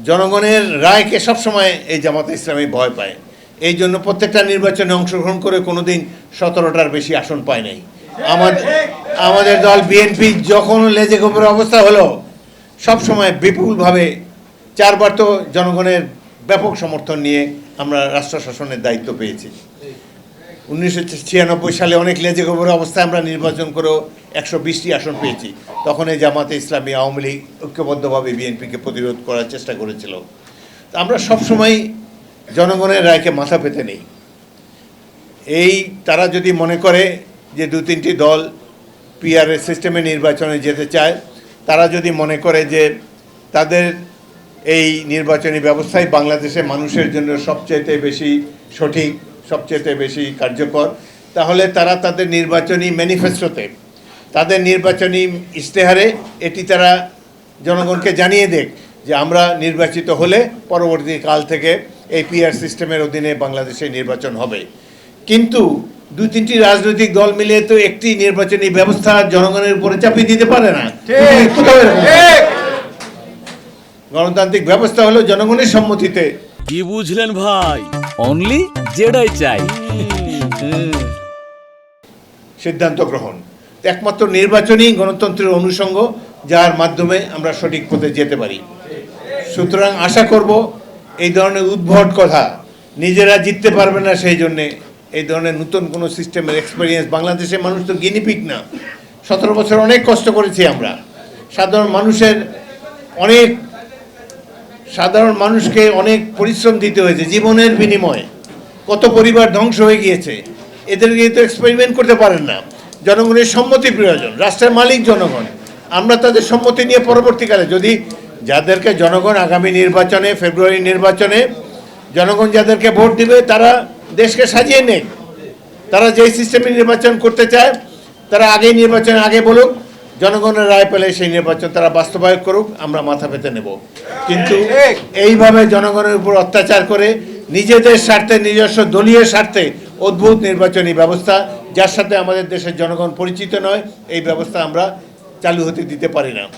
জনগণের রায়কে সবসময় এই জামাতে ইসলামী ভয় পায়। এই জন্য প্রত্যেকটা নির্বাচনে অংশগ্রহণ করে কোনোদিন 17টার বেশি আসন পায় নাই। আমাদের দল বিএনপি যখন লেজে গোবরের অবস্থা হলো, সবসময় বিপুলভাবে 4বার তো জনগণের ব্যাপক সমর্থন নিয়ে আমরা রাষ্ট্র শাসনের দায়িত্ব পেয়েছি। 1996 সালে অনেক লেজে গোবরের অবস্থায় আমরা নির্বাচন করেও 120টি আসন পেয়েছি। তখন এই জামাতে ইসলামী, আওয়ামী লীগ ঐক্যবদ্ধভাবে বিএনপিকে প্রতিরোধ করার চেষ্টা করেছিল। আমরা সবসময় জনগণের রায়কে মাথা পেতে নেই। তারা যদি মনে করে যে 2-3টি দল পিআরএস সিস্টেমে নির্বাচনে যেতে চায়, তারা যদি মনে করে যে তাদের এই নির্বাচনী ব্যবস্থাই বাংলাদেশে মানুষের জন্য সবচেয়ে বেশি সঠিক, সবচেয়ে বেশি কার্যকর, তাহলে তারা তাদের নির্বাচনী ম্যানিফেস্টোতে, তাদের নির্বাচনী ইশতেহারে এটি তারা জনগণকে জানিয়ে দেখ যে আমরা নির্বাচিত হলে পরবর্তী কাল থেকে এই পিআর সিস্টেমের অধীনে বাংলাদেশে নির্বাচন হবে। কিন্তু 2-3টি রাজনৈতিক দল মিলে তো একটি নির্বাচনী ব্যবস্থা জনগণের উপরে চাপিয়ে দিতে পারে না। গণতান্ত্রিক ব্যবস্থা হলো জনগণের সম্মতিতে। কি বুঝলেন ভাই? অনলি যেটাই চাই সিদ্ধান্ত গ্রহণ একমাত্র নির্বাচনী গণতন্ত্রের অনুষঙ্গ, যার মাধ্যমে আমরা সঠিক পথে যেতে পারি। সুতরাং আশা করব এই ধরনের উদ্ভট কথা, নিজেরা জিততে পারবে না সেই জন্যে এই ধরনের নতুন কোনো সিস্টেমের এক্সপেরিয়েন্স, বাংলাদেশের মানুষ তো গিনিপিগ না। 17 বছর অনেক কষ্ট করেছি আমরা। সাধারণ মানুষকে অনেক পরিশ্রম দিতে হয়েছে, জীবনের বিনিময়ে কত পরিবার ধ্বংস হয়ে গিয়েছে। এদেরকে তো এক্সপেরিমেন্ট করতে পারেন না। জনগণের সম্মতি প্রয়োজন, রাষ্ট্রের মালিক জনগণ। আমরা তাদের সম্মতি নিয়ে পরবর্তীকালে যদি যাদেরকে জনগণ আগামী নির্বাচনে, ফেব্রুয়ারি নির্বাচনে জনগণ যাদেরকে ভোট দিবে, তারা দেশকে সাজিয়ে নেক। তারা যেই সিস্টেমে নির্বাচন করতে চায় তারা নির্বাচনের আগে বলুক, জনগণের রায় পেলে সেই নির্বাচন তারা বাস্তবায়ন করুক, আমরা মাথা পেতে নেব। কিন্তু এইভাবে জনগণের উপর অত্যাচার করে নিজেদের স্বার্থে, নিজস্ব দলীয় স্বার্থে অদ্ভুত নির্বাচনী ব্যবস্থা, যার সাথে আমাদের দেশের জনগণ পরিচিত নয়, এই ব্যবস্থা আমরা চালু হতে দিতে পারি না।